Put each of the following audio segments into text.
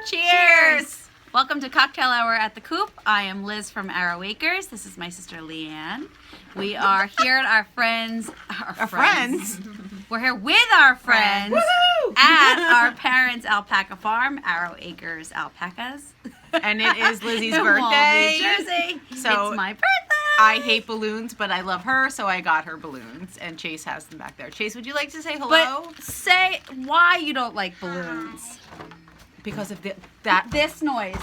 Cheers! Welcome to Cocktail Hour at the Coop. I am Liz from Arrow Acres. This is my sister Leanne. We are here at our friends. Our friends? We're here with our friends at our parents' alpaca farm, Arrow Acres Alpacas. And it is Lizzie's In birthday. Wall, New Jersey. So it's my birthday. I hate balloons, but I love her, so I got her balloons. And Chase has them back there. Chase, would you like to say hello? But say why you don't like balloons. Because of This noise.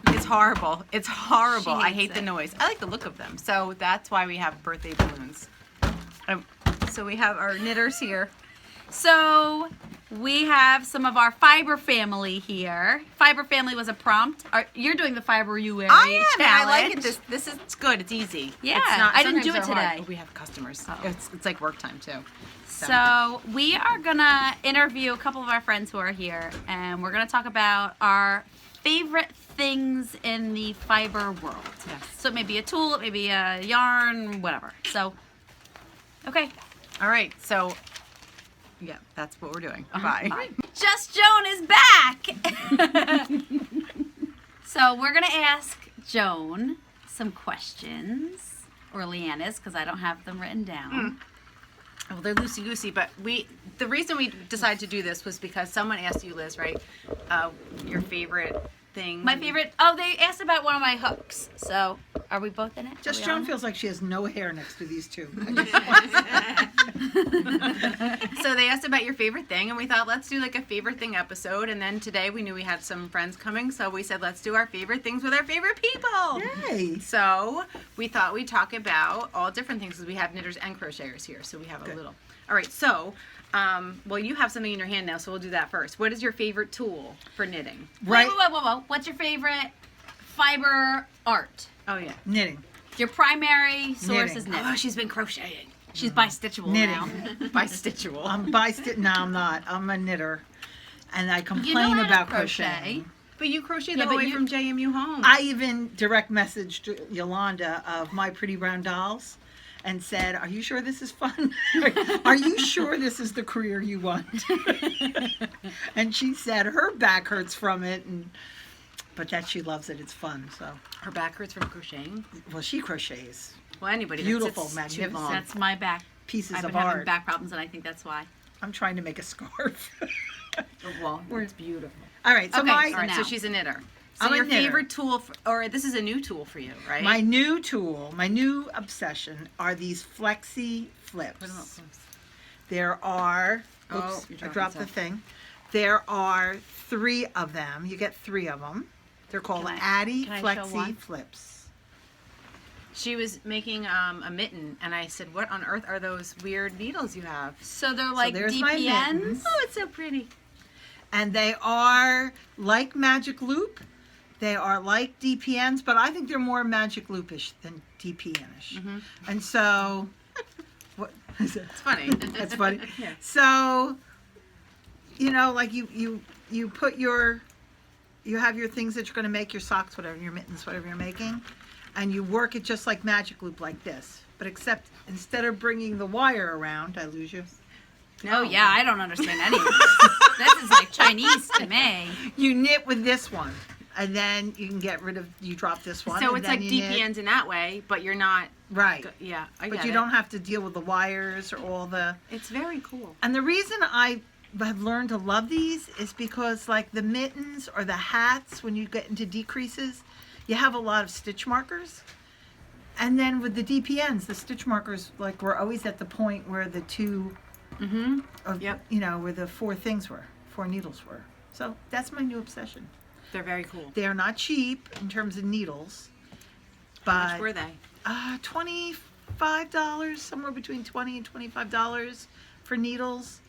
It's horrible. It's horrible. She I hates hate the it. noise. I like the look of them. So that's why we have birthday balloons. So we have our knitters here. So we have some of our fiber family here. Fiber family was a prompt. You're doing the fiber you wear I am. challenge. I like it. This is good. It's easy. Yeah, It's not, I didn't do sometimes it they're hard, today. but we have customers. Oh. It's like work time too. So we are gonna interview a couple of our friends who are here, and we're gonna talk about our favorite things in the fiber world. Yes. So it may be a tool, it may be a yarn, whatever. So, okay. All right. So yeah, that's what we're doing. Bye. Bye. Just Joan is back. So we're gonna ask Joan some questions, or Leanne is, because I don't have them written down. Well, they're loosey-goosey, but the reason we decided to do this was because someone asked you, Liz, right, your favorite thing. My favorite. Oh, they asked about one of my hooks. So, are we both in it? Just Joan feels like she has no hair next to these two. So they asked about your favorite thing, and we thought, let's do like a favorite thing episode. And then today we knew we had some friends coming, so we said, let's do our favorite things with our favorite people. Yay! So we thought we'd talk about all different things, because we have knitters and crocheters here, so we have a little. All right, so, well, you have something in your hand now, so we'll do that first. What is your favorite tool for knitting? Right? Whoa. What's your favorite fiber art? Oh, yeah. Knitting. Your primary source Knitting. is knitting. Oh, she's been crocheting. She's bi-stitchable Knitting. now. By Stitchable. No, I'm not. I'm a knitter. And I You know complain how to about crochet. crocheting. But you crochet Yeah, the whole but way you- from JMU home. I even direct messaged Yolanda of My Pretty Brown Dolls and said, are you sure this is fun? Are you sure this is the career you want? And she said her back hurts from it, but that she loves it. It's fun. So, Her back hurts from crocheting. well, she crochets Well, anybody Beautiful, that's too magnificent. long. That's my back. pieces I've of been having art. back problems, and I think that's why. I'm trying to make a scarf. Well, it's beautiful. All right, so Okay, my All right, so now. she's a knitter. So I'm a your knitter. favorite tool, or this is a new tool for you, right? My new tool, my new obsession are these flexi flips. There are, Oh, oops, you I dropped dropped the some. thing. There are 3 of them. You get 3 of them. They're called Can Addy can I show Flexi one? Flips. She was making a mitten, and I said, "What on earth are those weird needles you have?" So they're like there's my DPNs. mittens. Oh, it's so pretty. And they are like Magic Loop. They are like DPNs, but I think they're more Magic Loopish than DPN-ish. Mhm. And so, what is it? It's funny. That's funny. Yeah. So, you know, like you put you have your things that you're going to make, your socks, whatever, your mittens, whatever you're making, and you work it just like Magic Loop like this. But except instead of bringing the wire around, I lose you. Oh yeah, I don't understand any of this. This is like Chinese to me. You knit with this one, and then you can get rid of, you drop this one. So and it's then like you knit. DPNs in that way, but you're not. Right. Yeah, I But get you it. don't have to deal with the wires or all the... It's very cool. And the reason I have learned to love these is because like the mittens or the hats, when you get into decreases, you have a lot of stitch markers. And then with the DPNs, the stitch markers, like we're always at the point where the 2, Mm-hmm. of, Yep. you know, where the 4 things were, 4 needles were. So that's my new obsession. They're very cool. They are not cheap in terms of needles, How much but were they? $25, somewhere between $20 and $25 for needles.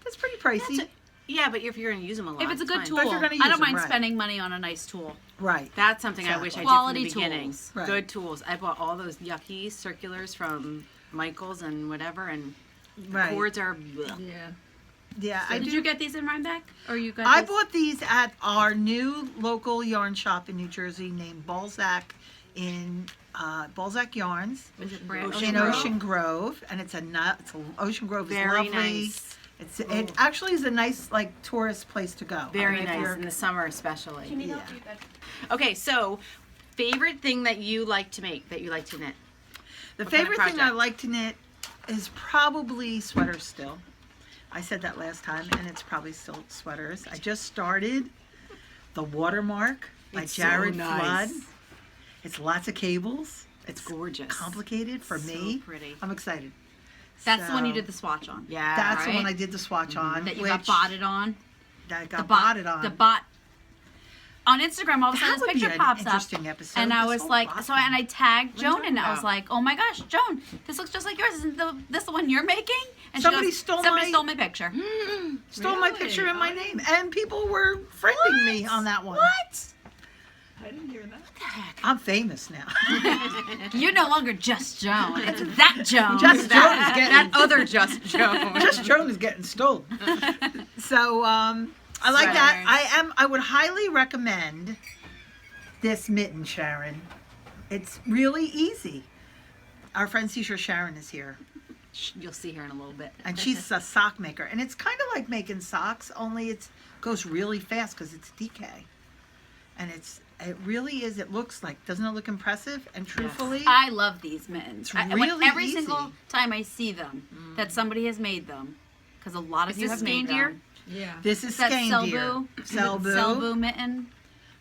That's pretty pricey. Yeah, but if you're going to use them a lot, If it's a good fine. tool, But if you're gonna I use don't them, mind right. spending money on a nice tool. Right. That's something I wish I did Quality from the beginning. tools. Right. Good tools. I bought all those yucky circulars from Michaels and whatever, and Right. cords are. Bleh. Yeah. Yeah, I Did do. you get these in Rhinebeck, or you got? I these? bought these at our new local yarn shop in New Jersey named Balzac in Balzac Yarns Was it brand? in Ocean Grove, and Ocean Grove is Very lovely. nice. It actually is a nice like tourist place to go. Very If nice you're- in the summer, especially. Yeah. Okay, so favorite thing that you like to make, that you like to knit? The What kind of favorite thing I project? like to knit is probably sweaters still. I said that last time, and it's probably still sweaters. I just started The Watermark by It's so Jared nice. Flood. It's lots of cables. It's gorgeous. complicated for So me. pretty. I'm excited. That's the one you So, did the swatch on. Yeah. That's the right? one I did the swatch on. That you which got botted on. That I The got bot botted on. The bot. On Instagram, all of a That sudden would this be picture an pops up. interesting episode, And I this was whole like, bot so, and I thing. tagged What are you Joan, and I was talking like, oh my gosh, Joan, this looks just like yours. Isn't this the one you're making? And Somebody she goes, stole somebody my- stole my picture. Stole my picture and my name, and people were friending me on that one. What? I didn't hear that. I'm famous now. You're no longer just Joan. It's that Joan. Just Joan is getting That other Just Joan. just Joan is getting stolen. So I like that. I would highly recommend this mitten, Sharon. It's really easy. Our friend teacher Sharon is here, You'll see her in a little bit. and she's a sock maker, and it's kind of like making socks, only it goes really fast because it's DK, and it really is. It looks like, doesn't it look impressive? And truthfully, I love these mittens. It's When really every easy. single time I see them, that somebody has made them, because a lot of Is you this have made reindeer? them. Yeah. this is Is that Skein Selbu? Selbu mitten.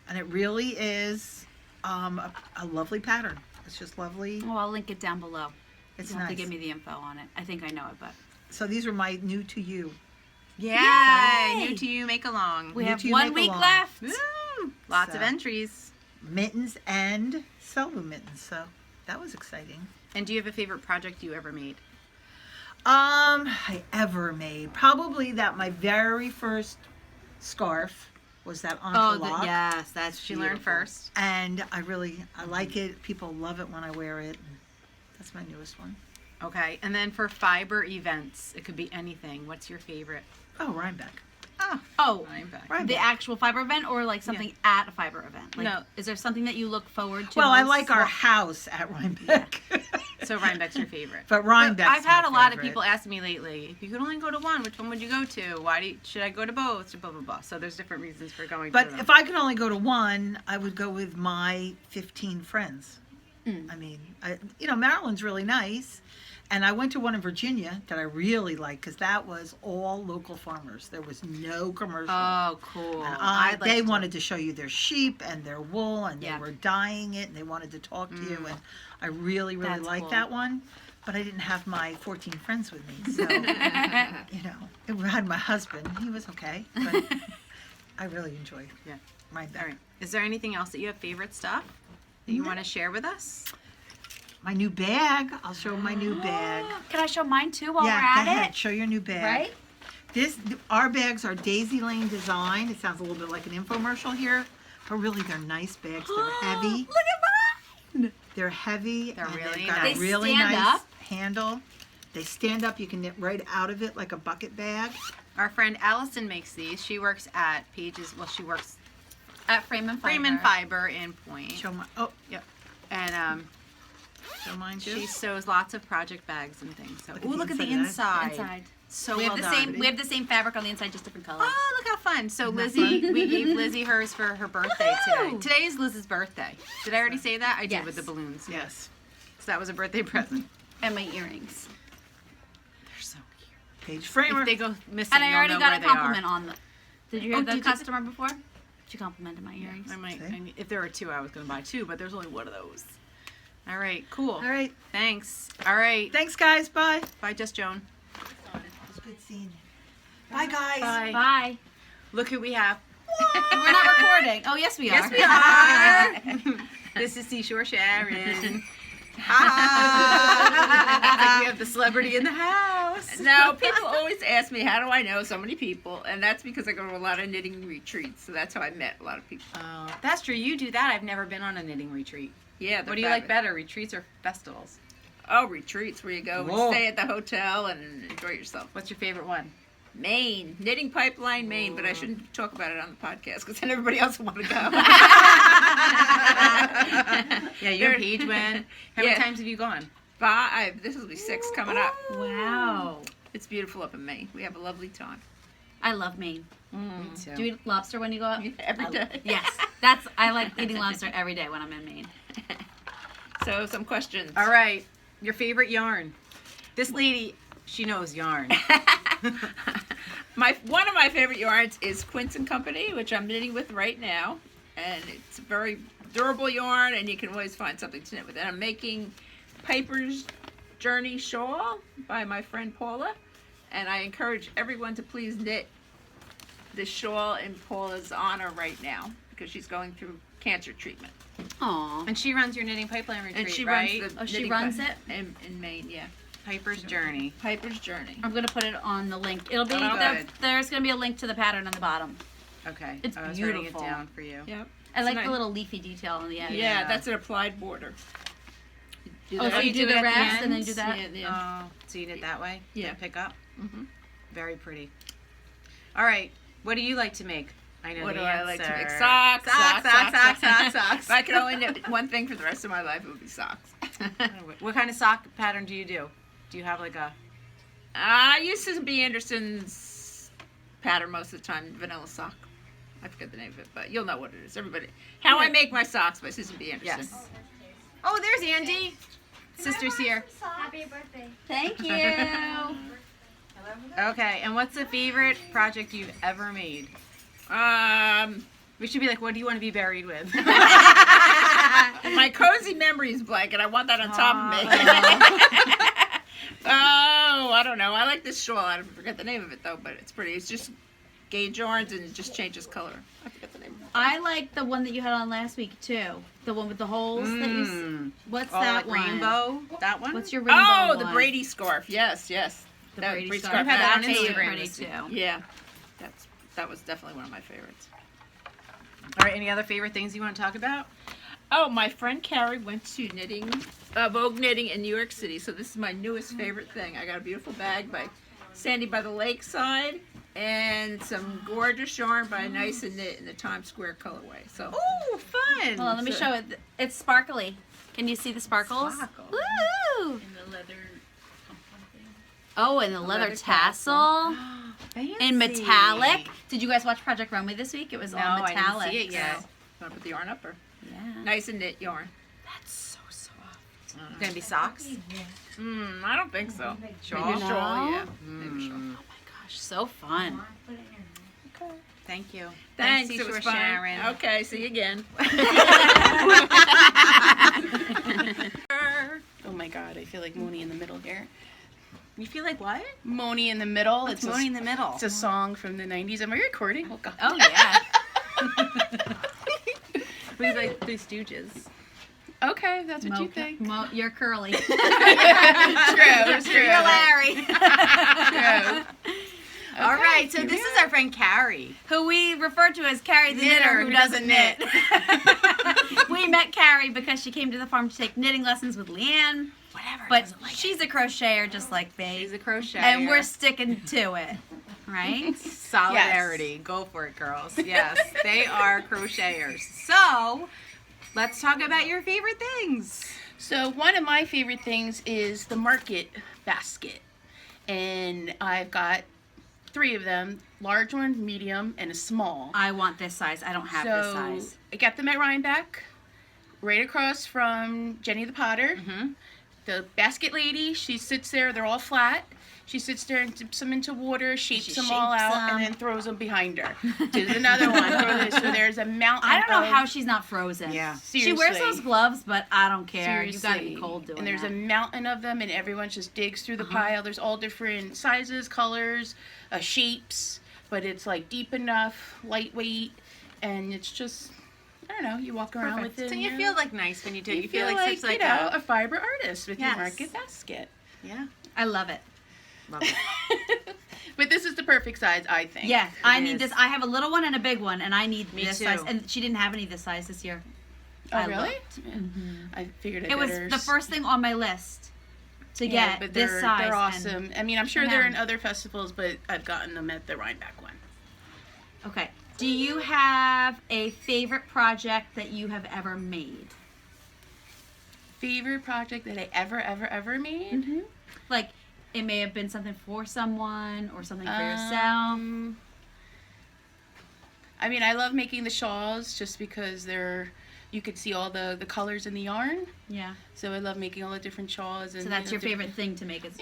and it really is a lovely pattern. It's just lovely. Oh, I'll link it down below. It's You have to nice. give me the info on it. I think I know it, but So these are my new to you. Yeah. Yay! New to you, make along. we New have to you, 1 make week along. left. Woo! Lots of So. entries. Mittens and Selbu mittens. So that was exciting. And do you have a favorite project you ever made? I ever made probably that my very first scarf was that entrelac. yes, that's She learned beautiful. first. And I like it. People love it when I wear it. That's my newest one. Okay. And then for fiber events, it could be anything. What's your favorite? Oh, Rhinebeck. Oh, Rhinebeck. Rhinebeck. the actual fiber event, or like something at a fiber event? Like, No. Is there something that you look forward to? Well, I most? like our house at Rhinebeck. So Rhinebeck's your favorite. But Rhinebeck's I've had my a lot of favorite. people ask me lately, if you could only go to one, which one would you go to? Should I go to both? Or blah, blah, blah. So there's different reasons for going But to them. if I could only go to one, I would go with my 15 friends. I mean, Maryland's really nice. And I went to one in Virginia that I really liked because that was all local farmers. There was no commercial. Oh, cool. And they wanted to show you their sheep and their wool, and Yeah. they were dyeing it, and they wanted to talk to you. And I really, really That's liked cool. that one. But I didn't have my 14 friends with me. So, it had my husband. He was okay. But I really enjoyed Yeah. my All right. Is there anything else that you have favorite stuff that you want to share with us? My new bag. I'll show my new bag. Can I show mine too while Yeah, we're go at ahead. it? Show your new bag. Right? Our bags are Daisy Lane design. It sounds a little bit like an infomercial here, but really they're nice bags. They're heavy. Look at mine. They're heavy. They're and really they've got nice. a really They stand nice up. handle. They stand up. You can knit right out of it like a bucket bag. Our friend Allison makes these. She works at Pages. Well, she works At Frame and Fiber. Frame and Fiber in Point. Show my And show mine too. she sews lots of project bags and things. So, Look at ooh, the look at the inside inside. Inside. So We have well the done. same. We have the same fabric on the inside, just different colors. Oh, look how fun. So Isn't that Lizzie, we gave Lizzie hers for her birthday today. Woohoo! Today is Liz's birthday. Did I already say that? I did Yes. with the balloons. Yes. So that was a birthday present. And my earrings. They're so cute. Page framer. If they go missing, And I you'll already know got where a they are. compliment on the. Did you hear Oh, the did you? customer before? She complimented my earrings. I might, See? if there were two, I was going to buy two, but there's only one of those. All right, cool. All right. Thanks. All right. Thanks, guys. Bye. Bye, Just Joan. It was good seeing you. Bye, guys. Bye. Bye. Look who we have. We're not recording. Oh yes, we are. Yes, we are. This is Seashore Sharon. Ah, we have the celebrity in the house. Now, people always ask me, how do I know so many people? And that's because I go to a lot of knitting retreats. So that's how I met a lot of people. Oh, that's true. You do that. I've never been on a knitting retreat. Yeah. What do you like better, retreats or festivals? Oh, retreats where you go Whoa. and stay at the hotel and enjoy yourself. What's your favorite one? Maine. Knitting Pipeline, Maine. But I shouldn't talk about it on the podcast because then everybody else will want to go. Yeah, you and Paige went. How many Yeah. times have you gone? 5. This will be 6 coming up. Wow. It's beautiful up in Maine. We have a lovely time. I love Maine. Me too. Do you eat lobster when you go up? Every day. Yes. I like eating lobster every day when I'm in Maine. So, some questions. All right. Your favorite yarn. This lady, she knows yarn. One of my favorite yarns is Quince and Company, which I'm knitting with right now. And it's a very durable yarn, and you can always find something to knit with. And I'm making Piper's Journey shawl by my friend Paula. And I encourage everyone to please knit this shawl in Paula's honor right now, because she's going through cancer treatment. Aw. And she runs your knitting pipeline retreat, And she right? runs the Oh, she knitting runs pi- it? in Maine, yeah. Piper's Journey. Piper's Journey. I'm gonna put it on the link. It'll be Oh, good. there's gonna be a link to the pattern on the bottom. Okay. It's I was writing beautiful. it down for you. Yep. I like nice. the little leafy detail on the edge. Yeah, that's an applied border. Do Oh, so that. you do it the at the rest and then ends? do that? Yeah, yeah. Oh, so you did that way? Yeah. To pick up? Mhm. Very pretty. All right. What do you like to make? I know What the do I like to make? answer. Socks. Socks. If I could only knit one thing for the rest of my life, it would be socks. What kind of sock pattern do you do? Do you have like a... I used to be Anderson's pattern most of the time, vanilla sock. I forget the name of it, but you'll know what it is. Everybody. How I Make My Socks by Susan B. Anderson. Yes. Oh, there's Andy. Sister's here. Happy birthday. Thank you. Okay, and what's the favorite project you've ever made? We should be like, what do you want to be buried with? My cozy memories blanket. I want that on top of me. Oh, I don't know. I like this shawl. I forget the name of it though, but it's pretty. It's just gauge yarns and it just changes color. I forget the name of it. I like the one that you had on last week too. The one with the holes that you. What's All that like one? rainbow. That one? What's your rainbow Oh, the one? Brady scarf. Yes, yes. The That Brady Brady scarf. You had that on That's Instagram pretty this week. too. Yeah, that was definitely one of my favorites. All right, any other favorite things you want to talk about? Oh, my friend Carrie went to knitting, Vogue Knitting in New York City. So this is my newest favorite thing. I got a beautiful bag by Sandy by the Lakeside and some gorgeous yarn by Nice and Knit in the Times Square colorway. So Oh, fun. Hold on, let me So- show it. It's sparkly. Can you see the sparkles? Sparkle. Woo! in the leather. Oh, and the leather leather tassel. Fancy. In metallic. Did you guys watch Project Runway this week? It was No, all I didn't metallic. see it yet. Want to put the yarn up or Yeah. Nice and Knit yarn? That's so soft. Gonna be socks? I don't think so. Shawl? Maybe a shawl, No? yeah. Maybe a shawl. Oh my gosh, so fun. Thank you. Thanks, Thanks, it was Seashore fun. Sharon. Okay, see you again. Oh my god, I feel like Mooney in the Middle here. You feel like what? Mooney in the Middle. It's Mooney in the middle. It's a song from the 90s. Am I recording? Oh god. Oh yeah. We like Three Stooges. Okay, if that's what you think. You're curly. True, true. You're Larry. True. All Okay, right, so here this we is our friend Carrie. Who we refer to as Carrie the knitter who doesn't knit. We met Carrie because she came to the farm to take knitting lessons with Leanne. Whatever. But she's a crocheter just like me. She's a crocheter. And we're sticking to it. Right? Solidarity. Go for it, girls. Yes, they are crocheters. So, let's talk about your favorite things. So one of my favorite things is the market basket. And I've got 3 of them, large one, medium, and a small. I want this size. I don't have this size. I got them at Rhinebeck, right across from Jenny the Potter. Mm-hmm. The basket lady, she sits there, they're all flat. She sits there and dips them into water, shapes She them all shapes out, them. and then throws them behind her. Does another one. Throw this. So there's a mountain I don't know of- how she's not frozen. Yeah. She wears Seriously. those gloves, but I don't care. You gotta be Seriously. cold doing And there's that. a mountain of them, and everyone just digs through the pile. There's all different sizes, colors, shapes, but it's like deep enough, lightweight, and it's just, I don't know, you walk around with it. So and you you're- feel like nice when you do it. you You feel feel like such like you know, a fiber artist with Yes. your market basket. yeah. I love it. Love it. But this is the perfect size, I think. Yeah, I need is. this. I have a little one and a big one, and I need Me this too. size. And she didn't have any this size this year. Oh, I really? looked. I figured It was the first thing on my list to get but this they're, size. They're and- awesome. I mean, I'm sure I they're know. in other festivals, but I've gotten them at the Rhinebeck one. Okay. Do you have a favorite project that you have ever made? Favorite project that I ever made? Like, it may have been something for someone or something for yourself? I mean, I love making the shawls just because you could see all the colors in the yarn. Yeah. So I love making all the different shawls. And So that's your favorite thing to make is.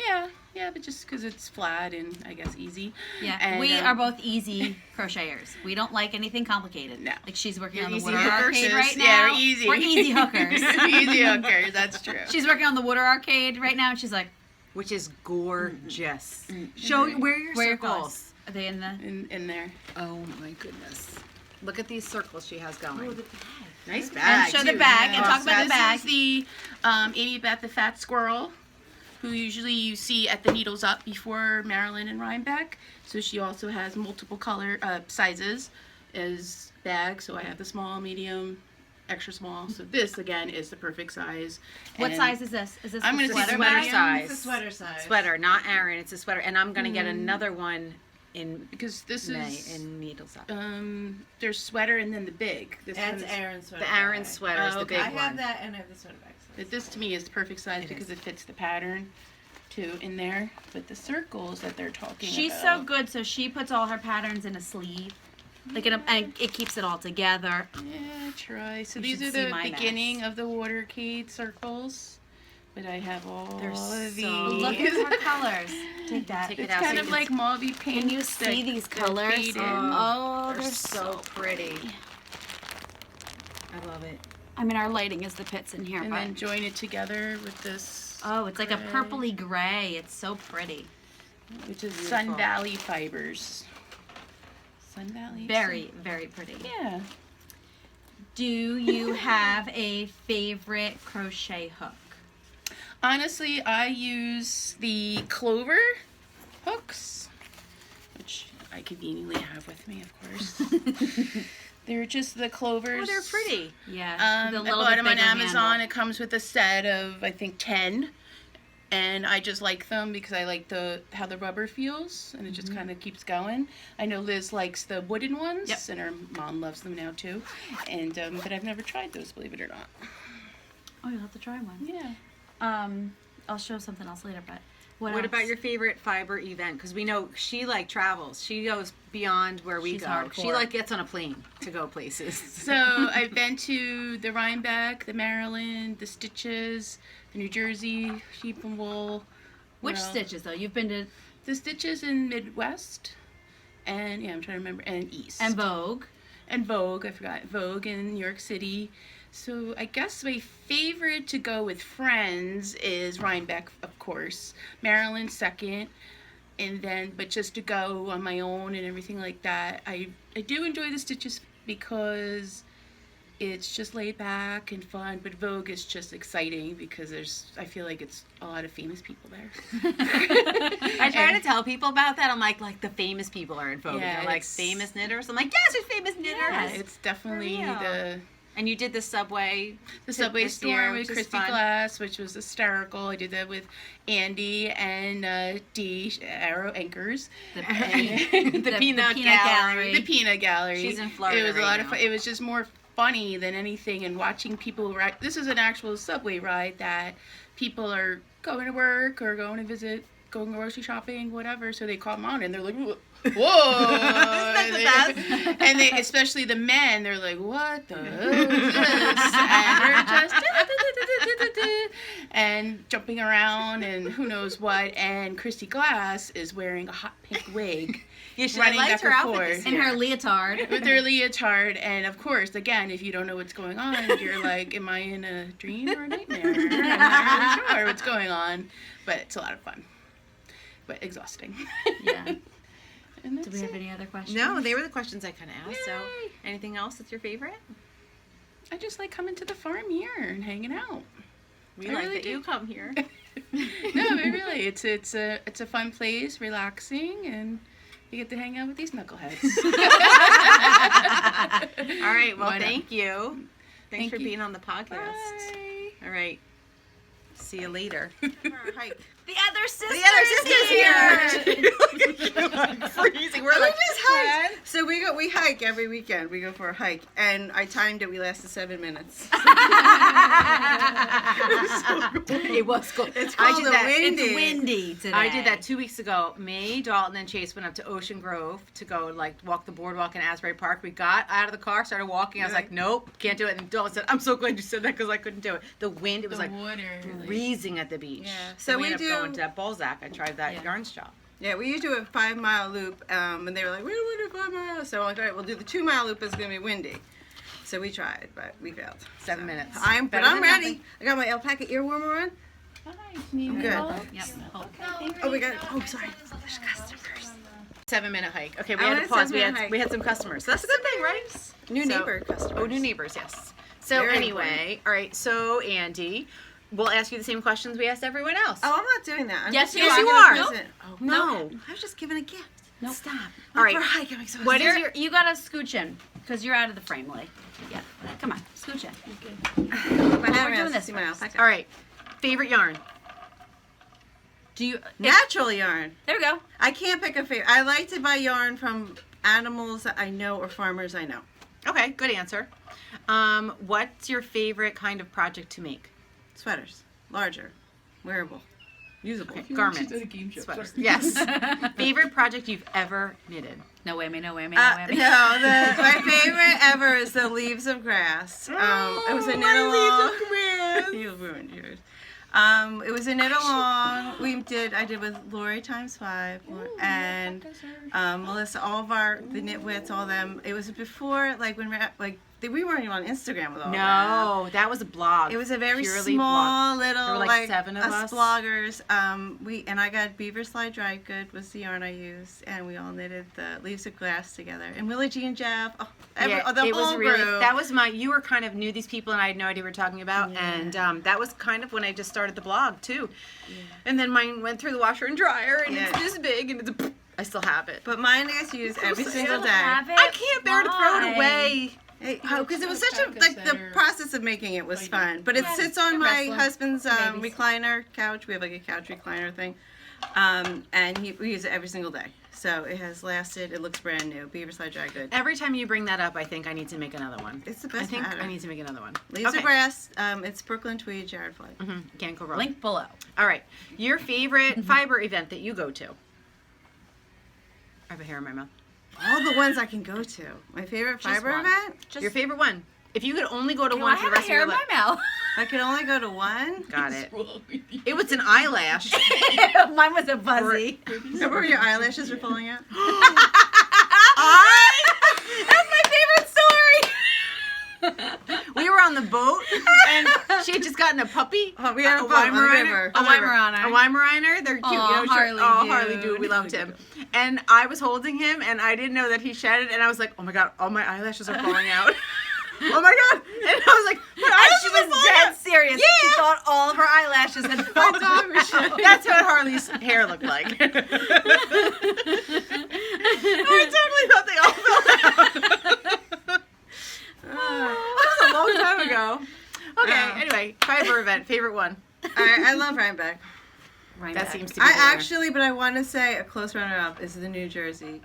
Yeah, but just because it's flat and I guess easy. Yeah, And, we are both easy crocheters. We don't like anything complicated. No. Like she's working You're on the easy Water hookers. Arcade right now. Yeah, we're easy. We're easy hookers. Easy hookers, that's true. She's working on the Water Arcade right now, and she's like, Which is gorgeous. Show where are your "Where are your circles. colors? Are they in the?" in there. Oh my goodness. Look at these circles she has going. Oh, the bag. Nice And bag. show the too. bag and talk about the This bag. is the Amy Beth the Fat Squirrel, who usually you see at the Needles Up before Marilyn and Rhinebeck. So she also has multiple color sizes as bags. So I have the small, medium, extra small. So this again is the perfect size. What And size is this? Is this I'm the gonna sweater say sweater bag? size. It's a sweater size. Sweater, not Aaron. It's a sweater. And I'm going to get another one in because this May is in Needles Up. there's sweater and then the big. This That's one's- Aaron's sweater. The Aaron bag. sweater is Oh, the okay. big I one. have that and I have the sweater bag. But this to me is the perfect size because it fits the pattern too in there. But the circles that they're talking She's about. so good. So she puts all her patterns in a sleeve, like and it keeps it all together. Yeah, try. So You these should are see the my beginning mess. of the Watercade circles. But I have all They're of so. these. Look at her colors. Take that. Take it It's out kind so of you like mauvey pink. Can you see these colors? fade in. Oh, They're they're so pretty. I love it. I mean, our lighting is the pits in here, And but then join it together with this, oh, it's like a gray, purpley gray. It's so pretty. which is Beautiful. Sun Valley fibers. Sun Valley. Very, very pretty. Yeah. Do you have a favorite crochet hook? Honestly, I use the clover hooks, which I conveniently have with me, of course. They're just the clovers. Oh, they're pretty. Yeah. I the bought them on bigger Amazon. handle. It comes with a set of, I think, 10. And I just like them because I like how the rubber feels, and it just kind of keeps going. I know Liz likes the wooden ones, Yep. and her mom loves them now too. And but I've never tried those, believe it or not. Oh, you'll have to try one. Yeah. I'll show something else later, but what What else? about your favorite fiber event? Because we know she travels. She goes beyond where we She's go. hardcore. She gets on a plane to go places. So I've been to the Rhinebeck, the Maryland, the Stitches, the New Jersey sheep and wool. Which Well, stitches though? You've been to The Stitches in Midwest, and I'm trying to remember, and East. and Vogue. And Vogue, I forgot. Vogue in New York City. So I guess my favorite to go with friends is Rhinebeck, of course. Maryland second. And then, but just to go on my own and everything like that, I do enjoy the Stitches because it's just laid back and fun. But Vogue is just exciting because I feel like it's a lot of famous people there. I try to tell people about that. I'm like the famous people are in Vogue. Yeah, They're like it's- famous knitters. I'm like, yes, there's famous knitters. Yeah, it's definitely For real. the And you did the subway. Subway this Storm year, with which is Christy fun. Glass, which was hysterical. I did that with Andy and Dee, Arrow Anchors. The, The Peanut Gallery. The Peanut Gallery. She's in Florida It was a right lot of now. fun. It was just more funny than anything, and watching people ride. This is an actual subway ride that people are going to work or going to visit, going grocery shopping, whatever. So they come on and they're like, whoa! And they, especially the men, they're like, what the hell is this? And we're just and jumping around and who knows what. And Christy Glass is wearing a hot pink wig. Yeah, I running liked back her and outfit forth. this in year. her leotard. With their leotard, and of course, again, if you don't know what's going on, you're like, am I in a dream or a nightmare? I'm not really sure what's going on, but it's a lot of fun, but exhausting. Yeah. And Do that's we have it. any other questions? No, they were the questions I kind of asked. So, Yay. anything else that's your favorite? I just like coming to the farm here and hanging out. We I like really that do. you come here. No, but really, it's a fun place, relaxing, and you get to hang out with these knuckleheads. All right. Well, Why not? thank you. Thanks Thank for you. being on the podcast. Bye. All right. See you later. The other sister. The other sister's here. Look at you. I'm freezing. We're like, just hide. So we we hike every weekend. We go for a hike, and I timed it. We lasted 7 minutes. It was cool. It's I called did a that. windy. It's windy today. I did that 2 weeks ago. Me, Dalton, and Chase went up to Ocean Grove to go like walk the boardwalk in Asbury Park. We got out of the car, started walking. I was like, nope, can't do it. And Dalton said, I'm so glad you said that because I couldn't do it. The wind, it was like water. freezing at the beach. Yeah. So So we we ended up going do. to Balzac. I tried that yarn shop. Yeah, we used to do a 5 mile loop, and they were like, we don't want to do 5 miles. So I'm like, all right, we'll do the 2 mile loop. It's gonna be windy. So we tried, but we failed. 7 minutes. But Better I'm than ready. nothing. I got my alpaca ear warmer on. I'm good. Yep. Oh, we got. Oh, sorry. There's customers. 7 minute hike. Okay, we I had want to a pause. 7-minute hike. We had some customers. So that's a good thing, right? New So- neighbor customers. Oh, new neighbors, yes. So Very anyway, all right. So Andy, we'll ask you the same questions we asked everyone else. Oh, I'm not doing that. I'm Yes, just you giving are. a Nope. present. Oh, No. I was just giving a gift. Nope. Stop. All right. For a hike, I'm exhausted. What is your? You gotta scooch in because you're out of the frame, Lee. Yeah. Come on, scooch in. My we're hammer doing has this to see my first. alpaca. All right. Favorite yarn? Do you? Natural yarn. There we go. I can't pick a favorite. I like to buy yarn from animals that I know or farmers I know. Okay, good answer. What's your favorite kind of project to make? Sweaters. Larger. Wearable. Usable. Okay, garments. Sweaters. Yes. Favorite project you've ever knitted? No whammy, no whammy, no whammy. My favorite ever is the Leaves of Grass. It was a knit along. You ruined yours. It was a knit along. I did with Lori ×5 and Melissa. All of the knitwits, all of them. It was before we weren't even on Instagram with all that. No, that was a blog. It was a very Purely small blog. little There were like 7 of us. bloggers. I got Beaver Slide Dry Good was the yarn I used, and we all knitted the Leaves of Grass together. And Willie G and Jeff, the it whole was really. group. That was you were kind of knew these people, and I had no idea what we were talking about. Yeah. And that was kind of when I just started the blog too. Yeah. And then mine went through the washer and dryer, and it's this big, and I still have it. But mine I guess use every single day. I can't bear to throw it away. Because it was such a the process of making it was fun. But it sits on my husband's recliner couch. We have like a couch recliner thing, and we use it every single day. So it has lasted. It looks brand new. Beaver Slide Dry Good. Every time you bring that up, I think I need to make another one. It's the best I think pattern. I need to make another one. Leaves of Grass. It's Brooklyn Tweed, Jared Floyd. Can't go wrong. Link below. All right. Your favorite fiber event that you go to? I have a hair in my mouth. All the ones I can go to. My favorite fiber one. event? Your favorite one. If you could only go to I one for the have a rest of hair your in life. my mouth. I could only go to one. Got it. It was an eyelash. Mine was a fuzzy. Remember when your eyelashes were falling out? That's my favorite story. We were on the boat, and she had just gotten a puppy. Oh, we had a boat on the Weimaraner. river. A Weimaraner. Weimaraner. They're cute. Aw, Harley Harley dude. dude. We loved him. And I was holding him, and I didn't know that he shedded, and I was like, oh my god, all my eyelashes are falling out. Oh my god. And I was like, my And eyelashes she are was falling dead out. serious. Yeah. She thought all of her eyelashes had fallen out. That's what Harley's hair looked like. I totally thought they all fell out. That was a long time ago. Okay, anyway, fiber event, favorite one. I love Rhinebeck. That seems to be I the winner. actually, but I want to say a close runner-up is the New Jersey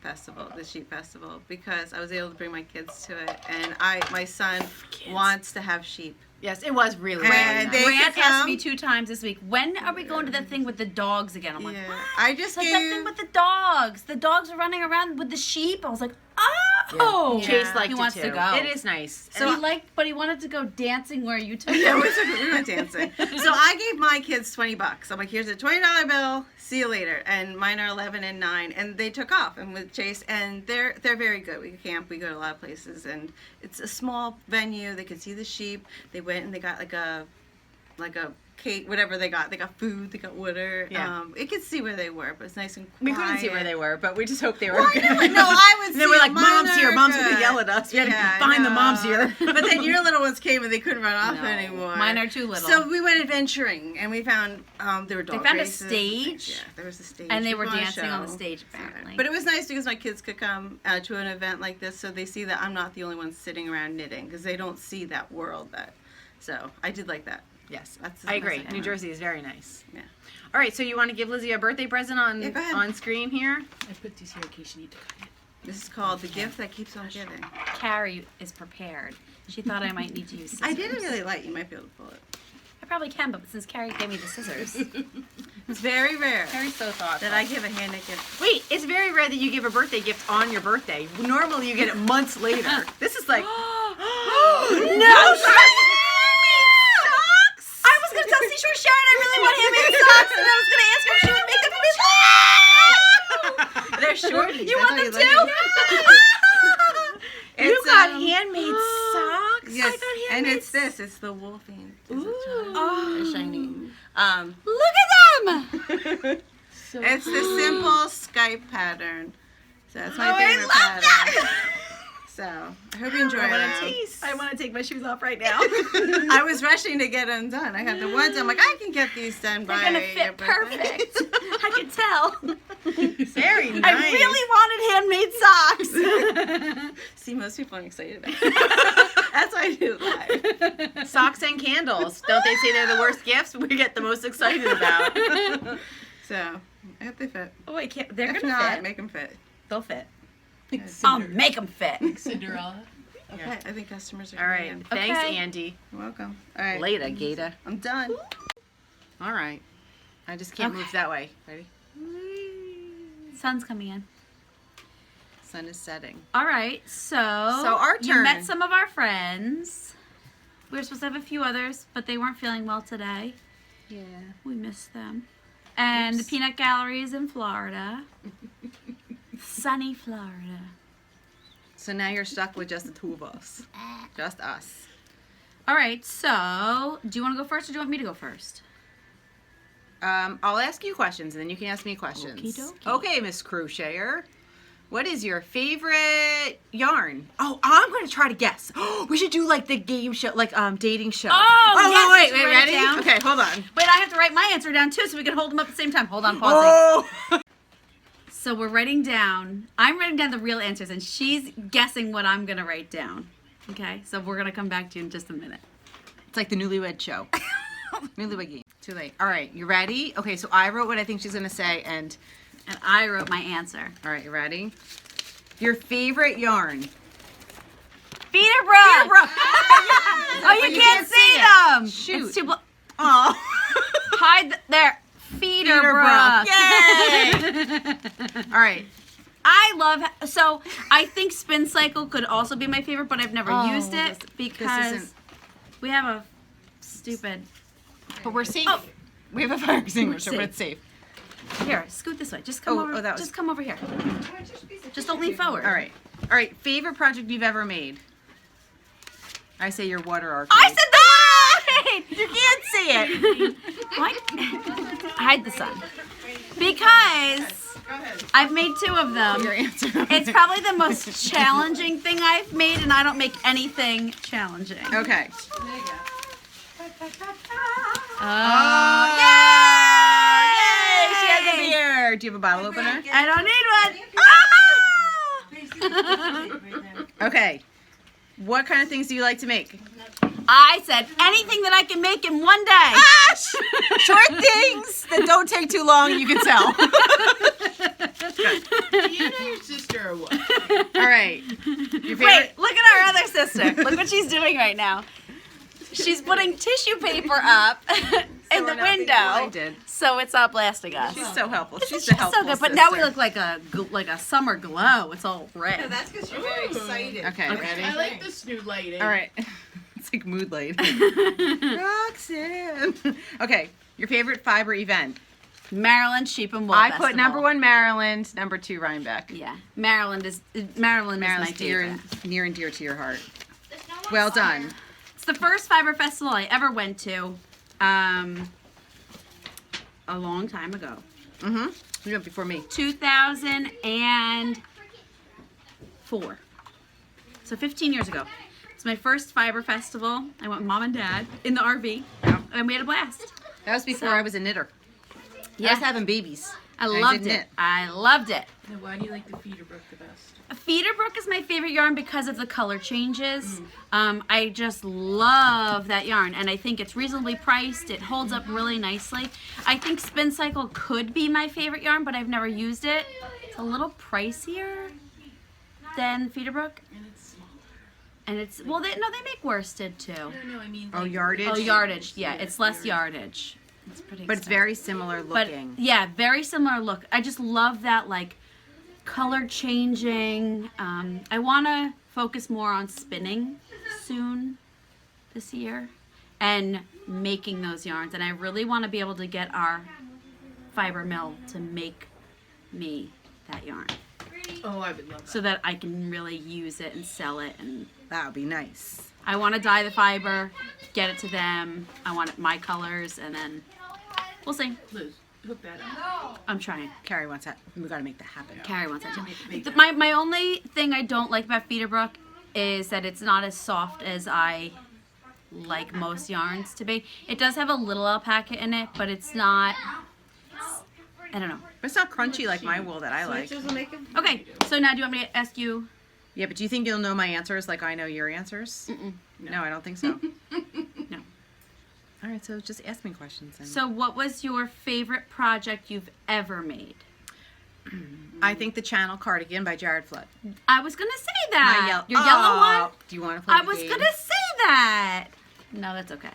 festival, the Sheep Festival, because I was able to bring my kids to it, and my son wants to have sheep. Yes, it was really, And really nice. they Grant could asked come. me 2 times this week, when are we going to that thing with the dogs again? I'm like, Yeah, I just like gave. that thing with the dogs. The dogs are running around with the sheep. I was like, oh. Yeah. Chase liked He it wants too. to go. It is nice. So he but he wanted to go dancing where you took Yeah, him. we went dancing. So I gave my kids $20. I'm like, here's a $20 bill. See you later. And mine are 11 and 9, and they took off. And with Chase, and they're very good. We camp. We go to a lot of places, and it's a small venue. They could see the sheep. They went and they got like a cake, whatever they got. They got food. They got water. Yeah. It could see where they were, but it's nice and quiet. We couldn't see where they were, but we just hoped they were. Why not? No, I would And see then we're like, them. mom's Mine here. are Mom's going to good. yell at us. We had Yeah, to find the no. mom's here. But then your little ones came and they couldn't run off No. anymore. Mine are too little. So we went adventuring, and we found there were dog They found a races. stage. Yeah, there was a stage. And they We were put on a dancing on the show. stage, apparently. But it was nice because my kids could come to an event like this, so they see that I'm not the only one sitting around knitting, because they don't see that world. So I did like that. Yes, That's I agree. nice. New Jersey is very nice. Yeah. All right, so you want to give Lizzie a birthday present Yeah, go ahead. on screen here? I put these here in case you need to cut it. This is called The Gift That Keeps on Giving. Carrie is prepared. She thought I might need to use scissors. I did it really light. You might be able to pull it. I probably can, but since Carrie gave me the scissors. It's very rare Carrie's so thoughtful. that I give a handmade gift. Wait, it's very rare that you give a birthday gift on your birthday. Normally you get it months later. This is like, No! I was going to tell Seashore Sharon I really want handmade socks, and I was going to ask her if she would make them for me. They're shorties. You want them too? You got handmade socks? Yes, I got handmade and it's this. It's the wolfing. They're shiny. Look at them! It's the simple Skype pattern. So that's my favorite pattern. So I hope you enjoy it. I want to take my shoes off right now. I was rushing to get them done. I got the ones. I'm like, I can get these done by. They're gonna your fit birthday. perfect. I could tell. Very nice. I really wanted handmade socks. See, most people aren't excited about it. That's why I do it live. Socks and candles. Don't they say they're the worst gifts? We get the most excited about. So I hope they fit. Oh, I can't. They're If gonna not, fit. make them fit. They'll fit. Yes. I'll make them fit. Cinderella. Okay, I think customers are All right. coming in. Thanks, Okay. Andy. You're welcome. All right. Later, Gator. I'm done. All right. I just can't move that way. Ready? Sun's coming in. Sun is setting. All right, so our You turn. met some of our friends. We were supposed to have a few others, but they weren't feeling well today. Yeah. We missed them. And the Peanut Gallery is in Florida. Sunny Florida. So now you're stuck with just the two of us. Just us. All right, so do you want to go first or do you want me to go first? I'll ask you questions and then you can ask me questions. Okey-dokey. Okay, Miss Crocheter. What is your favorite yarn? Oh, I'm going to try to guess. We should do like the game show, like dating show. yes, wait, write it ready? down. Okay, hold on. Wait, I have to write my answer down too so we can hold them up at the same time. Hold on, pausing. Oh. So we're writing down, I'm writing down the real answers and she's guessing what I'm going to write down. Okay, so we're going to come back to you in just a minute. It's like the newlywed show. Newlywed game. Too late. All right, you ready? Okay, so I wrote what I think she's going to say and I wrote my answer. all right, you ready? Your favorite yarn. Feeder Brook! Oh, you you can't can't see see it. them! Shoot. It's too Oh. hide there. Feeder Brook. Yay! All right. I love, so I think Spin Cycle could also be my favorite, but I've never used it because isn't- we have a stupid, But we're safe. Oh. We have a fire extinguisher, We're but it's safe. here, scoot this way. Just come over, that was- just come over here. Just don't lean forward. All right. All right. Favorite project you've ever made? I say your water arcade. I said that! You can't see it. What? Hide the sun. Because I've made 2 of them. Your answer. It's probably the most challenging thing I've made, and I don't make anything challenging. Okay. Oh, Yay! She has a beer. Do you have a bottle opener? I don't need one. Okay. What kind of things do you like to make? I said anything that I can make in one day. Short things that don't take too long you can sell. Do you know your sister or what? All right. Your favorite? Wait, look at our other sister. Look what she's doing right now. She's putting tissue paper up in the we're not being window, blinded. so it's not blasting us. She's so helpful. She's She's the helpful so good, but now we sister. look like a summer glow. It's all red. That's because you're very excited. Okay, ready? I like this new lighting. All right. It's like mood light. Roxanne. Okay. Your favorite fiber event? Maryland Sheep and Wool I Festival. put number 1 Maryland, number 2 Rhinebeck. Yeah, Maryland is my Maryland's favorite. near and dear to your heart. Well done. It's the first fiber festival I ever went to, a long time ago. Mm-hmm. You went before me. 2004. So 15 years ago. It's my first fiber festival. I went with Mom and Dad in the RV, and we had a blast. That was before So- I was a knitter. I Yeah, was having babies. I loved did it. knit. I loved it. And why do you like the feeder brook the best? Feeder Brook is my favorite yarn because of the color changes. I just love that yarn, and I think it's reasonably priced. It holds up really nicely. I think Spin Cycle could be my favorite yarn, but I've never used it. It's a little pricier. than Feederbrook, And it's smaller. and it's well, they make worsted too. No, I mean. Oh, like, yardage? Oh, yardage. Yeah, it's less yardage. It's pretty. But it's expensive. very similar But looking. yeah, very similar look. I just love that like color changing. I want to focus more on spinning soon this year and making those yarns, and I really want to be able to get our fiber mill to make me that yarn Oh, I would love that. so that I can really use it and sell it. And That would be nice. I want to dye the fiber, get it to them. I want it my colors, and then we'll see. Liz, hook that up. I'm trying. Carrie wants that. We got to make that happen. Carrie wants that too. Make that. My only thing I don't like about Feederbrook is that it's not as soft as I like most yarns to be. It does have a little alpaca in it, but it's not. I don't know. But it's not crunchy like my wool that I like. Okay, so now do you want me to ask you? Yeah, but do you think you'll know my answers like I know your answers? No, I don't think so. No. All right, so just ask me questions then. So, what was your favorite project you've ever made? I think the Channel Cardigan by Jared Flood. I was gonna say that. Your Oh, yellow one. Do you want to play I the was game? gonna say that. No, that's okay.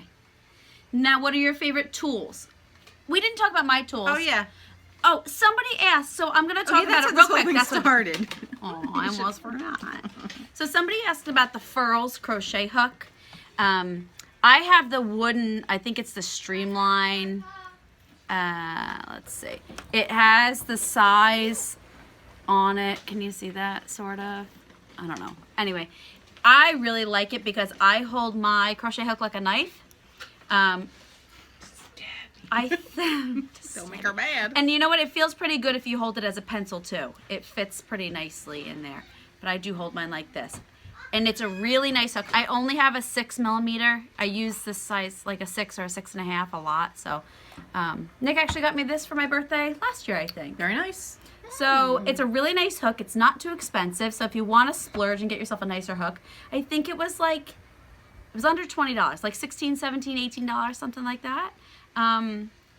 Now, what are your favorite tools? We didn't talk about my tools. Oh, yeah. Oh, somebody asked, so I'm gonna talk Okay, that's about it what real this whole quick. thing That's what. started. Oh, I almost forgot. So somebody asked about the Furls crochet hook. I have the wooden. I think it's the Streamline. Let's see. It has the size on it. Can you see that? Sort of. I don't know. Anyway, I really like it because I hold my crochet hook like a knife. Don't make her mad. And you know what? It feels pretty good if you hold it as a pencil too. It fits pretty nicely in there. But I do hold mine like this. And it's a really nice hook. I only have a 6mm. I use this size, like a 6 or a 6.5 a lot. So Nick actually got me this for my birthday last year, I think. Very nice. So it's a really nice hook. It's not too expensive. So if you want to splurge and get yourself a nicer hook, I think it was under $20, like $16, $17, $18, something like that.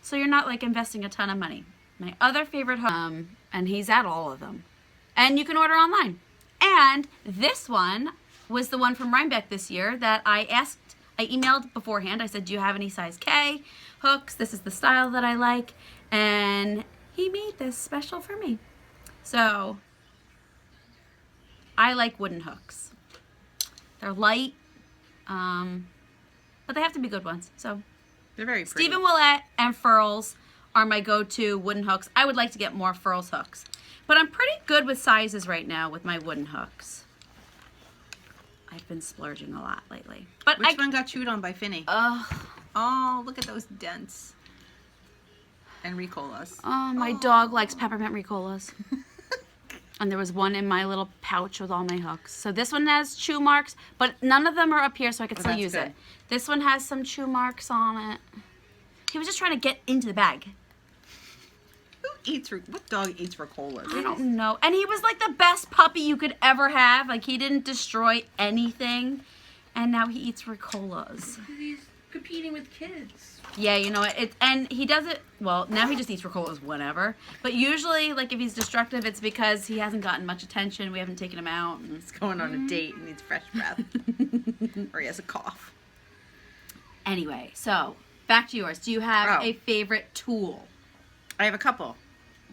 So you're not like investing a ton of money. My other favorite hook, and he's at all of them. And you can order online. And this one was the one from Rhinebeck this year that I emailed beforehand. I said, do you have any size K hooks? This is the style that I like. And he made this special for me. So I like wooden hooks. They're light, but they have to be good ones. So They're very pretty. Stephen Willett and Furls are my go-to wooden hooks. I would like to get more Furls hooks. But I'm pretty good with sizes right now with my wooden hooks. I've been splurging a lot lately. But Which one got chewed on by Finny? Oh, look at those dents. And Ricolas. Oh, my dog likes peppermint Ricolas. And there was one in my little pouch with all my hooks. So this one has chew marks, but none of them are up here so I can still that's use good. it. This one has some chew marks on it. He was just trying to get into the bag. What dog eats Ricolas? I don't know. And he was like the best puppy you could ever have. Like he didn't destroy anything. And now he eats Ricolas. He's competing with kids. Yeah, you know what? And he does it, well, now he just eats Ricolas whenever. But usually, like if he's destructive, it's because he hasn't gotten much attention. We haven't taken him out. And He's going on a date and needs fresh breath. Or he has a cough. Anyway, so back to yours. Do you have Oh. a favorite tool? I have a couple.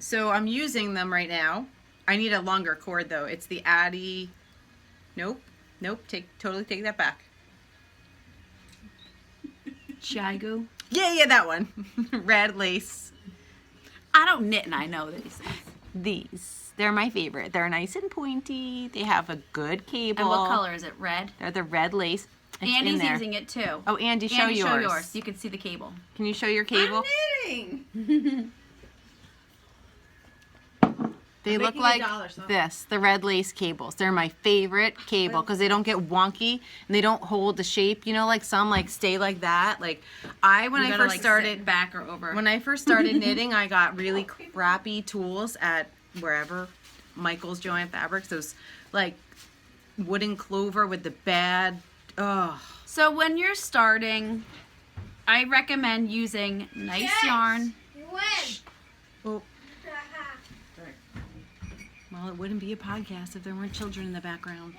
So I'm using them right now. I need a longer cord though. It's the Addy. Nope. Totally take that back. Chigu? Yeah, that one. Red lace. I don't knit and I know these. These. They're my favorite. They're nice and pointy. They have a good cable. And what color is it? Red? They're the red lace. It's in Andy's there. using it too. Oh, Andy, show Andy, yours. show yours. You can see the cable. Can you show your cable? Knitting. They look making like $1, huh? this, the red lace cables. They're my favorite cable because they don't get wonky and they don't hold the shape. You know, like some like stay like that. Like when I first started back or over. when I first started knitting, I got really crappy tools at wherever, Michael's, Joan Fabrics. Those like wooden clover with the bad. Oh, So when you're starting, I recommend using nice yarn. oh. My Well, it wouldn't be a podcast if there weren't children in the background.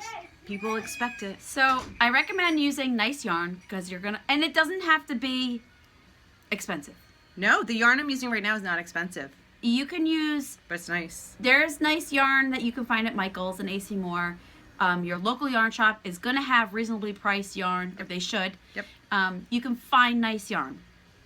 People expect it. So I recommend using nice yarn because you're gonna, and it doesn't have to be expensive. No, the yarn I'm using right now is not expensive, You can use, but it's nice. there's nice yarn that you can find at Michael's and AC Moore. Your local yarn shop is gonna have reasonably priced yarn, or they should. Yep. You can find nice yarn.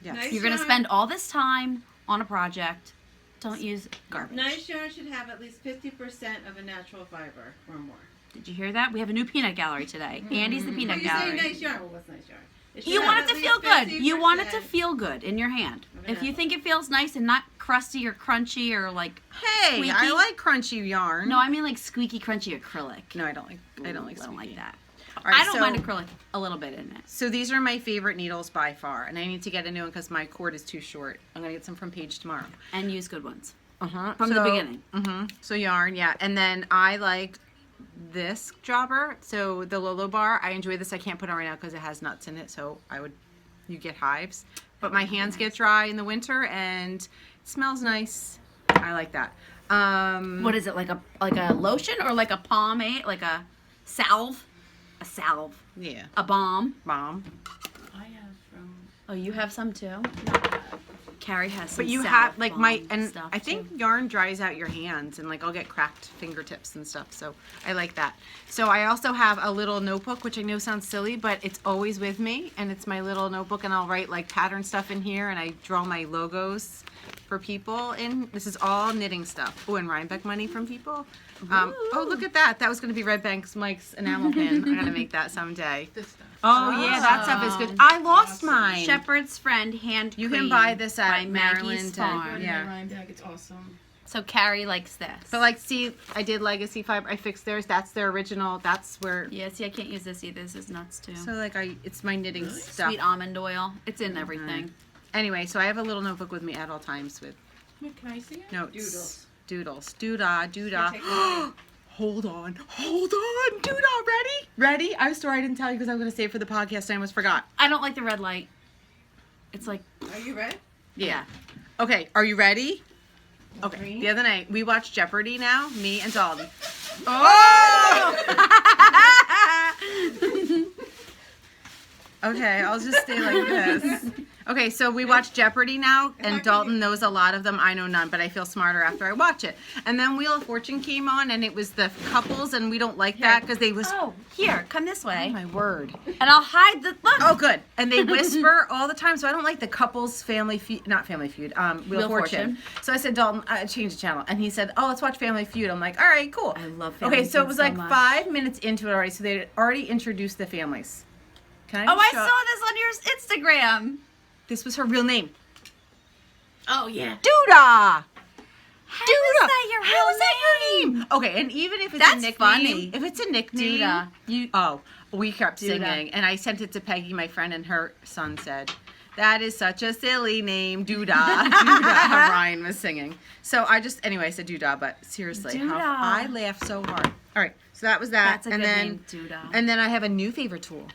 Yes. Nice You're gonna yarn. spend all this time on a project. Don't use garbage. Nice yarn should have at least 50% of a natural fiber or more. Did you hear that? We have a new peanut gallery today. Andy's the peanut You say gallery. nice yarn. Well, what's nice yarn? It should You have want it at to least feel good. You want it to 50%. feel good in your hand. Okay. If you think it feels nice and not crusty or crunchy or like Hey, squeaky. I like crunchy yarn. No, I mean like squeaky crunchy acrylic. No, I don't like. I don't like. I don't like squeaky. that. All right, I don't so- mind acrylic a little bit in it. So these are my favorite needles by far, and I need to get a new one because my cord is too short. I'm gonna get some from Paige tomorrow. And use good ones. From the beginning. So yarn, yeah, and then I like this jobber. So the Lolo bar, I enjoy this. I can't put on right now because it has nuts in it. So you get hives, but my hands get dry in the winter and it smells nice. I like that. What is it, like a lotion or like a pomade, like a salve? A salve. Yeah, A balm. mom. I have from. Oh, you have some too? Carrie has some But you salve have like my balm and stuff I think too. yarn dries out your hands and like I'll get cracked fingertips and stuff. So I like that. So I also have a little notebook, which I know sounds silly, but it's always with me, and it's my little notebook, and I'll write like pattern stuff in here, and I draw my logos for people. In this is all knitting stuff. Oh, and Rhinebeck money from people. Oh, look at that! That was going to be Red Bank's Mike's enamel pin. I'm gonna make that someday. This stuff. Oh yeah, that stuff is good. I lost mine. Shepherd's Friend hand You can cream buy this at by Maggie's Maryland, Farm. yeah. Rhinebeck, it's awesome. So Carrie likes this. But like, see, I did Legacy Fiber. I fixed theirs. That's their original. That's where. Yeah, see, I can't use this either. This is nuts too. So like, it's my knitting stuff. Sweet almond oil. It's in everything. Anyway, so I have a little notebook with me at all times with Can I see it? notes. Doodles. Doodah. Doodah. Take mine. Hold on. Doodah. Ready? I swore I didn't tell you because I was going to save it for the podcast. I almost forgot. I don't like the red light. It's like, Are you ready? Yeah. Okay. Are you ready? Okay. The other night we watched Jeopardy. Now, me and Dalton. Oh! Okay, I'll just stay like this. Okay, so we watch Jeopardy now, and Dalton knows a lot of them. I know none, but I feel smarter after I watch it. And then Wheel of Fortune came on, and it was the couples, and we don't like that because they whisper. oh, here, come this way. Oh my word. And I'll hide the, look. Oh, good. And they whisper all the time, so I don't like the couples Family Feud, not Family Feud, Wheel of Fortune. So I said, Dalton, change the channel. And he said, oh, let's watch Family Feud. I'm like, all right, cool. I love Family Okay, so Feud it was so like much. 5 minutes into it already, so they had already introduced the families. Can Oh, I just show- saw this on your Instagram. This was her real name. Oh, yeah. Doodah! How is that your real How is that your name? Okay, and even if it's That's a nickname, funny. if it's a nickname, Doodah. We kept singing, and I sent it to Peggy, my friend, and her son said, "That is such a silly name, Doodah." Doodah. Ryan was singing, so I said Doodah, but seriously, Doodah. I laughed so hard. All right, so that was that, That's a and good then name, Doodah. and then I have a new favorite tool.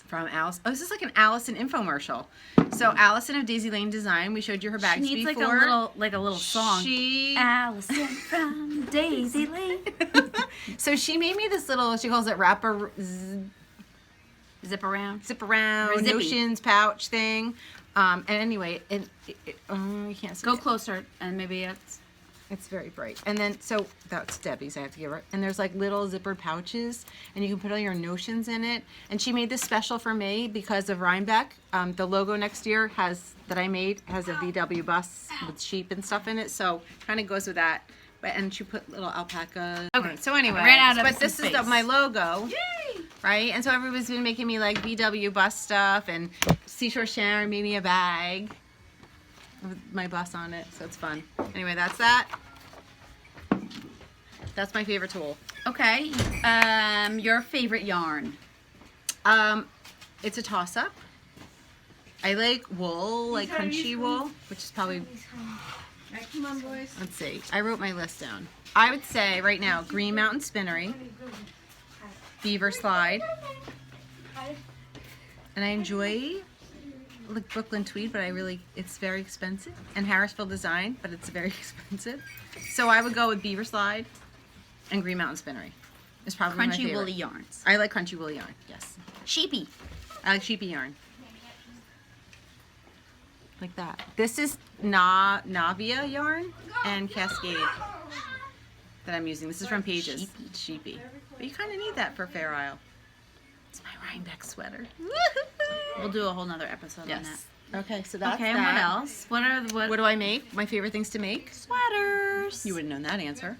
From Alice. Oh, this is like an Allison infomercial. So Allison of Daisy Lane Design. We showed you her bags She needs before. like a little song. She Allison from Daisy Lane. so she made me this little. She calls it Zip around. zip around Or zippy. notions pouch thing. And anyway, you can't see Go it. closer and maybe It's very bright. And then, so that's Debbie's, I have to give her. And there's like little zippered pouches, and you can put all your notions in it. And she made this special for me because of Rhinebeck. The logo next year that I made has a VW bus with sheep and stuff in it. So kind of goes with that. And she put little alpaca. Okay, so anyway, Ran out of but some this is space. my logo. Yay! Right? And so everybody's been making me like VW bus stuff, and Seashore Sharon made me a bag with my bus on it, so it's fun. Anyway, that's that. That's my favorite tool. okay. Your favorite yarn. It's a toss-up. I like wool, like crunchy wool, which is probably, Right, come on, boys. let's see. I wrote my list down. I would say right now, Green Mountain Spinnery, Beaver Slide, and I enjoy like Brooklyn tweed, but it's very expensive. And Harrisville design, but it's very expensive. So I would go with Beaver Slide and Green Mountain Spinnery. It's probably my Crunchy favorite. woolly yarns. I like crunchy woolly yarn, yes. Sheepy. I like sheepy yarn. Like that. This is Navia yarn and Cascade that I'm using. This is from Pages. Sheepy. It's sheepy. But you kind of need that for Fair Isle. It's my Rhinebeck sweater. We'll do a whole nother episode on that. Yes. Okay, so that's Okay, and that. what else? What do I make? My favorite things to make? Sweaters. You wouldn't know that answer.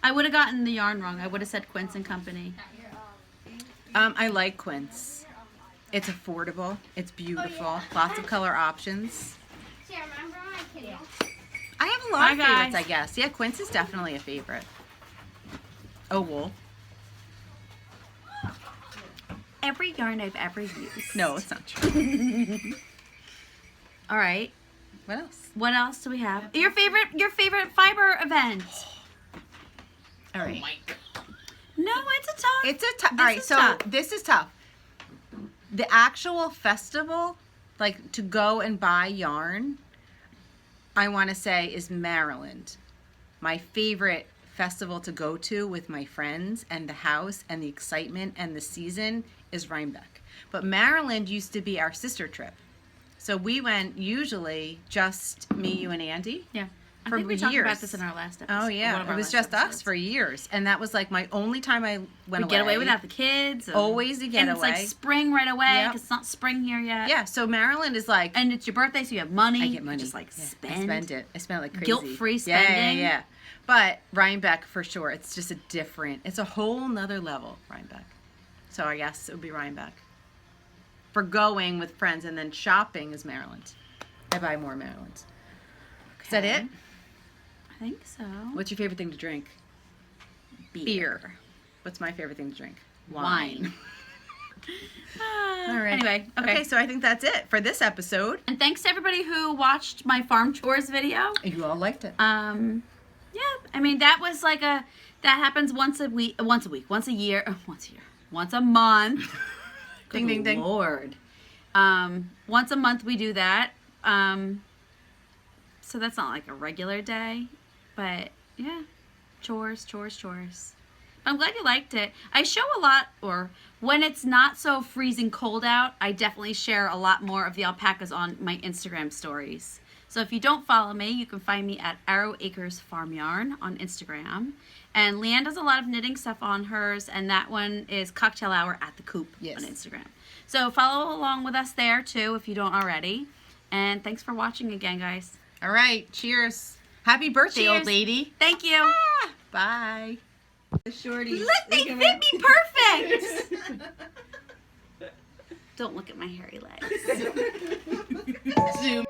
I would have gotten the yarn wrong. I would have said Quince and Company. I like Quince. It's affordable. It's beautiful. Lots of color options. I have a lot Bye, of favorites, guys. I guess. Yeah, Quince is definitely a favorite. Oh, wool. Every yarn I've ever used. No, it's not true. All right. What else? What else do we have? Your favorite fiber event. All right. No, it's a tough. It's a tough. This All right, is so tough. this is tough. The actual festival, like to go and buy yarn, I want to say is Maryland. My favorite festival to go to with my friends and the house and the excitement and the season is Rhinebeck. But Maryland used to be our sister trip. So we went usually just me, you, and Andy. Yeah. I For think we talked about years. this in our last episode. Oh one yeah, of it our was last just us episodes. for years, and that was like my only time I went We get away without the kids. And, Always a and getaway. it's like spring right away Yep. because it's not spring here yet. Yeah, so Maryland is like And it's your birthday, so you have money. I get money. You just like Yeah, spend. I spend it. I spend it like crazy. Guilt-free Yeah, spending. yeah. But Rhinebeck for sure. It's just it's a whole nother level, Rhinebeck. So I guess it would be Rhinebeck. For going with friends and then shopping is Maryland. I buy more Maryland. Is that it? I think so. What's your favorite thing to drink? Beer. What's my favorite thing to drink? Wine. All right. Anyway, okay. So I think that's it for this episode. And thanks to everybody who watched my farm chores video. You all liked it. Yeah, I mean that was like that happens once a year, once a month. Ding, ding, ding. Lord. Once a month we do that. So that's not like a regular day, but yeah, chores. I'm glad you liked it. I show a lot, or when it's not so freezing cold out, I definitely share a lot more of the alpacas on my Instagram stories. So if you don't follow me, you can find me at Arrow Acres Farm Yarn on Instagram. And Leanne does a lot of knitting stuff on hers, and that one is Cocktail Hour at the Coop on Instagram. So follow along with us there too if you don't already. And thanks for watching again, guys. All right. Cheers. Happy birthday, Cheers. old lady. Thank you. Bye. The shorties. Look, they fit me perfect. Don't look at my hairy legs. Zoom.